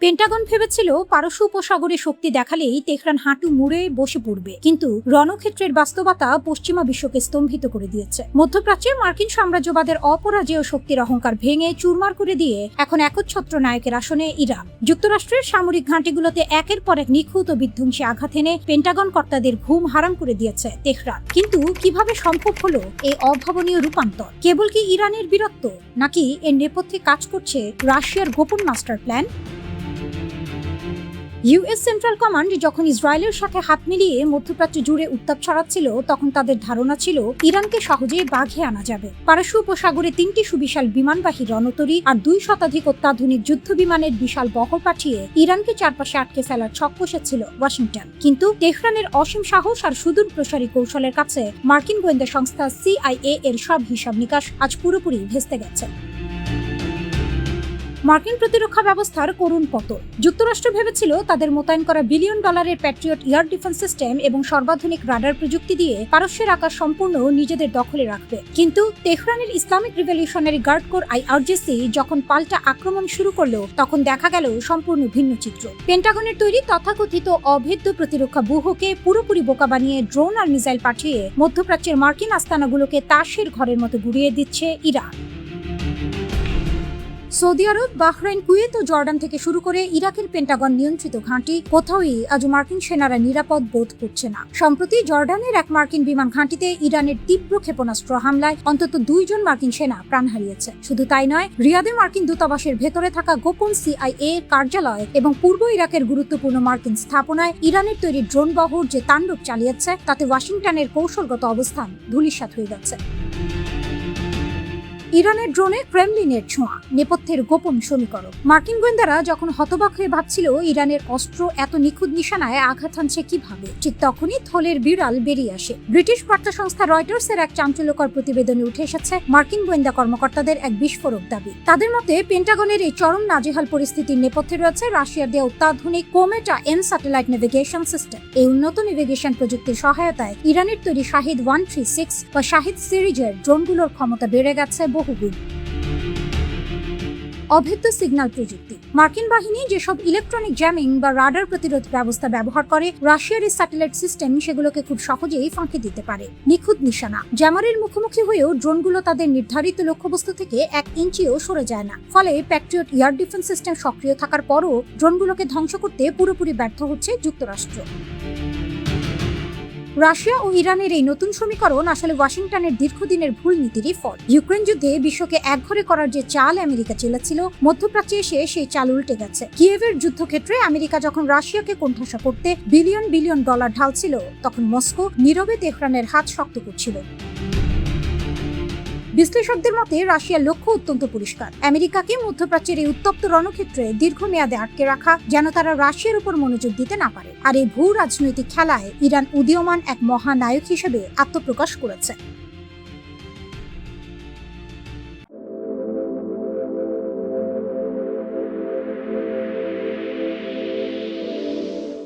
Pentagon ভেবেছিল পারস্য উপসাগরে শক্তি দেখালেই তেহরান হাঁটু মুড়ে বসে পড়বে, কিন্তু রণক্ষেত্রের বাস্তবতা পশ্চিমা বিশ্বকে স্তম্ভিত করে দিয়েছে। মধ্যপ্রাচ্যের মার্কিন সাম্রাজ্যবাদের অপরাজেয় শক্তির অহংকার ভেঙে চুরমার করে দিয়ে এখন একচ্ছত্র নায়কের আসনে ইরান। যুক্তরাষ্ট্রের সামরিক ঘাঁটিগুলোতে একের পর এক নিখুঁত ও বিধ্বংসী আঘাত এনে পেন্টাগন কর্তাদের ঘুম হারাম করে দিয়েছে তেহরান। কিন্তু কিভাবে সম্ভব হলো এই অভাবনীয় রূপান্তর? কেবল কি ইরানের বীরত্ব, নাকি এর নেপথ্যে কাজ করছে রাশিয়ার গোপন master plan? US central command যখন ইসরায়েলের সাথে হাত মিলিয়ে মধ্যপ্রাচ্য জুড়ে উত্তাপ ছড়াচ্ছিল, তখন তাদের ধারণা ছিল ইরানকে সহজেই বাঘে আনা যাবে। পারস্য উপসাগরে 3টি সুবিশাল বিমানবাহী রণতরী আর 2 শতাধিক অত্যাধুনিক যুদ্ধ বিমানের বিশাল বহর পাঠিয়ে ইরানকে চারপাশে আটকে ফেলার ছক কষেছিল ওয়াশিংটন। কিন্তু তেহরানের অসীম সাহস আর সুদূর প্রসারী কৌশলের কাছে মার্কিন গোয়েন্দা সংস্থা CIA এর সব হিসাব নিকাশ আজ পুরোপুরি ভেস্তে গেছে। মার্কিন প্রতিরক্ষা ব্যবস্থার করুণ পতন। যুক্তরাষ্ট্র ভেবেছিল তাদের মোতায়েন করা $1 billion Patriot air defence system এবং সর্বাধুনিক রাডার প্রযুক্তি দিয়ে পারস্যের আকাশ সম্পূর্ণ নিজেদের দখলে রাখবে। কিন্তু তেহরানের Islamic revolutionary guard corps IRGC যখন পাল্টা আক্রমণ শুরু করলো, তখন দেখা গেল সম্পূর্ণ ভিন্ন চিত্র। পেন্টাগনের তৈরি তথাকথিত অভেদ্য প্রতিরক্ষা ব্যূহকে পুরোপুরি বোকা বানিয়ে ড্রোন আর মিসাইল পাঠিয়ে মধ্যপ্রাচ্যের মার্কিন আস্তানাগুলোকে তাসের ঘরের মতো গুড়িয়ে দিচ্ছে ইরান। সৌদি আরব, বাহরাইন, কুয়েত ও জর্ডান থেকে শুরু করে ইরাকের পেন্টাগন নিয়ন্ত্রিত ঘাঁটি কোথাওই আজ মার্কিন সেনারা নিরাপদ বোধ করছে না। সম্প্রতি জর্ডানের এক মার্কিন বিমান ঘাঁটিতে ইরানের তীব্র ক্ষেপণাস্ত্র হামলায় অন্তত 2 জন মার্কিন সেনা প্রাণ হারিয়েছে। শুধু তাই নয়, রিয়াদে মার্কিন দূতাবাসের ভেতরে থাকা গোপন CIA কার্যালয় এবং পূর্ব ইরাকের গুরুত্বপূর্ণ মার্কিন স্থাপনায় ইরানের তৈরি ড্রোন বহর যে তাণ্ডব চালিয়েছে, তাতে ওয়াশিংটনের কৌশলগত অবস্থান ধূলিসাৎ হয়ে যাচ্ছে। ইরানের ড্রোনে ক্রেমলিনের ছোঁয়া, নেপথ্যের গোপন সমীকরণ। মার্কিন গোয়েন্দারা যখন হতবাক হয়ে ভাবছিল ইরানের অস্ত্র এত নিখুঁত নিশানায় আঘাত হানছে কিভাবে, ঠিক তখনই থলের বিড়াল বেরিয়ে আসে। ব্রিটিশ বার্তা সংস্থা রয়টার্সের এক চাঞ্চল্যকর প্রতিবেদনে উঠে এসেছে মার্কিন গোয়েন্দা কর্মকর্তাদের এক বিস্ফোরক দাবি। তাদের মতে পেন্টাগনের এই চরম নাজেহাল পরিস্থিতির নেপথ্যে রয়েছে রাশিয়ার দেওয়া অত্যাধুনিক কোমেটা N স্যাটেলাইট নেভিগেশন সিস্টেম। এই উন্নত নেভিগেশন প্রযুক্তির সহায়তায় ইরানের তৈরি শাহিদ 136 বা শাহিদ সিরিজের ড্রোনগুলোর ক্ষমতা বেড়ে গেছে বহুগুণ। অভেদ্য সিগন্যাল প্রযুক্তি। মার্কিন বাহিনী যেসব ইলেকট্রনিক জ্যামিং বা রাডার প্রতিরোধ ব্যবস্থা ব্যবহার করে, রাশিয়ার এই স্যাটেলাইট সিস্টেম সেগুলোকে খুব সহজেই ফাঁকি দিতে পারে। নিখুঁত নিশানা, জ্যামারের মুখোমুখি হয়েও ড্রোনগুলো তাদের নির্ধারিত লক্ষ্যবস্তু থেকে 1 ইঞ্চিও সরে যায় না। ফলে প্যাট্রিয়ট এয়ার ডিফেন্স সিস্টেম সক্রিয় থাকার পরও ড্রোনগুলোকে ধ্বংস করতে পুরোপুরি ব্যর্থ হচ্ছে যুক্তরাষ্ট্র। রাশিয়া ও ইরানের এই নতুন সমীকরণ আসলে ওয়াশিংটনের দীর্ঘদিনের ভুল নীতিরই ফল। ইউক্রেন যুদ্ধে বিশ্বকে একঘরে করার যে চাল আমেরিকা চেলেছিল, মধ্যপ্রাচ্যে এসে সেই চাল উল্টে গেছে। কিয়েভের যুদ্ধক্ষেত্রে আমেরিকা যখন রাশিয়াকে কোণঠাসা করতে $1 বিলিয়ন ঢালছিল, তখন মস্কো নীরবে তেহরানের হাত শক্ত করছিল। বিশ্লেষকদের মতে রাশিয়ার লক্ষ্য অত্যন্ত পরিষ্কার, আমেরিকাকে মধ্যপ্রাচ্যের এই উত্তপ্ত রণক্ষেত্রে দীর্ঘমেয়াদে আটকে রাখা, যেন তারা রাশিয়ার উপর মনোযোগ দিতে না পারে। আর এই ভূ রাজনৈতিক খেলায় ইরান উদীয়মান এক মহানায়ক হিসেবে আত্মপ্রকাশ করেছে।